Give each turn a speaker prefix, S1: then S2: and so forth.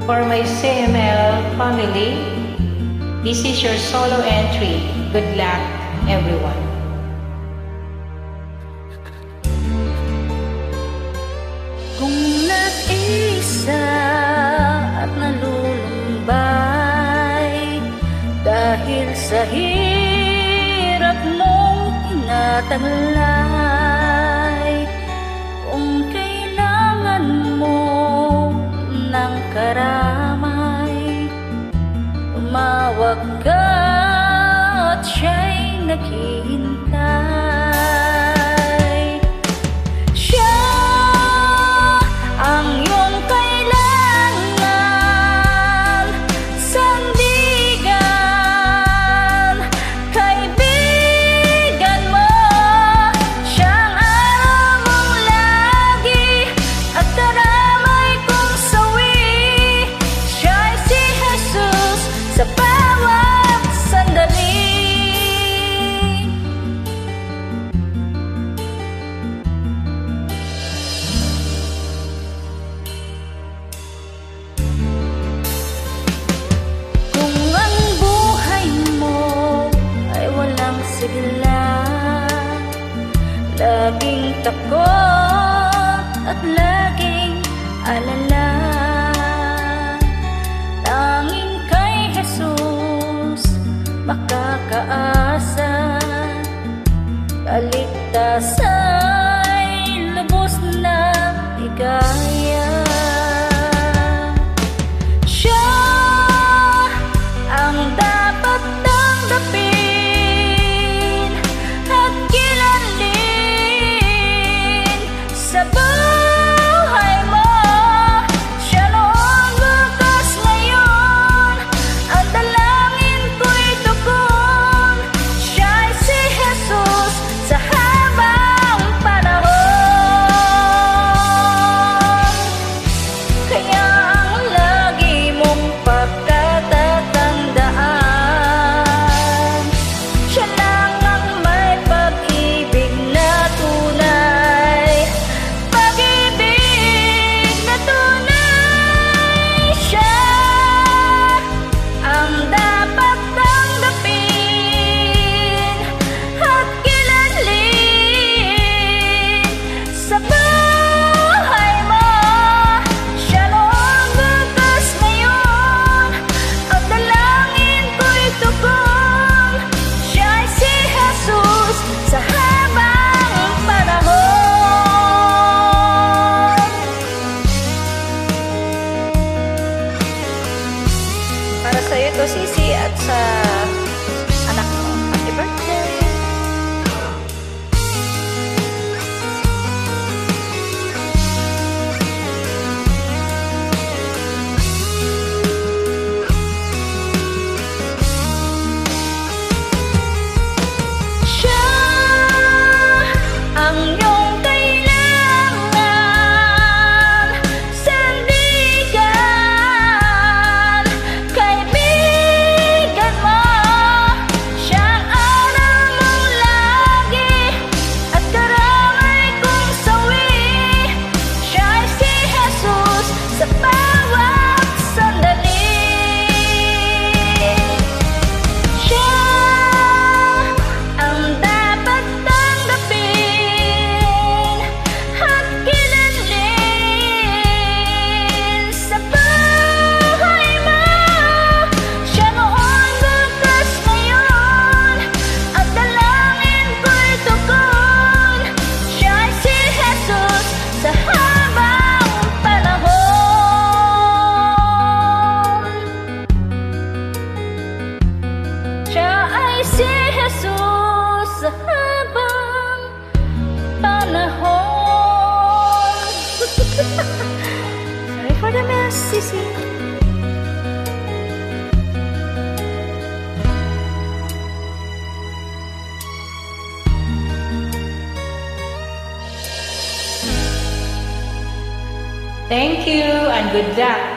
S1: For my CML family, this is your solo entry. Good luck, everyone.
S2: Kung nag-isa at nalulumbay dahil sa hirap mong tinataglay, kung kailangan mo ng karamay, tumawag ka at siya'y naghihintay. Siya ang iyong kailangan, sandigan, kaibigan mo. Siyang araw mong lagi at karamay kong sawi. Siya'y si Jesus sa bawat sandali. Kung ang buhay mo ay walang sigla, laging takot at laging alala, tanging kay Jesus makakaasa. Kaligtasa'y lubos na ligaya. Siya ang dapat tanggapin at kilalin sa buhay mo. Siya noon, bukas, ngayon, ang dalangin ko'y tugon. Siya'y si Jesus sa habang panahon. Kaya ang lagi mong pagkatatandaan, siya lang ang may pag-ibig na tunay. Pag-ibig na tunay. Siya ang dapat tanggapin at kilalin sa buhay mo. Siya noon, bukas, ngayon, ang dalangin ko'y tugon. Siya'y si Jesus sa habang panahon. Para sa'yo to, Sisi, at sa anak mo. Happy birthday! Siya ang iyong kailangan, sandigan, kaibigan mo. Siyang araw mong lagi at karamay kong sawi. Siya'y si Jesus sa bawat sandali. Siya ang dapat tanggapin at kilalin sa buhay mo. Siya noon, bukas, ngayon, ang dalangin ko'y tugon. Siya'y si Jesus sa habang panahon. Siya ay si Jesus sa habang panahon. Sorry for the mess, Sisi.
S1: Thank you and good luck.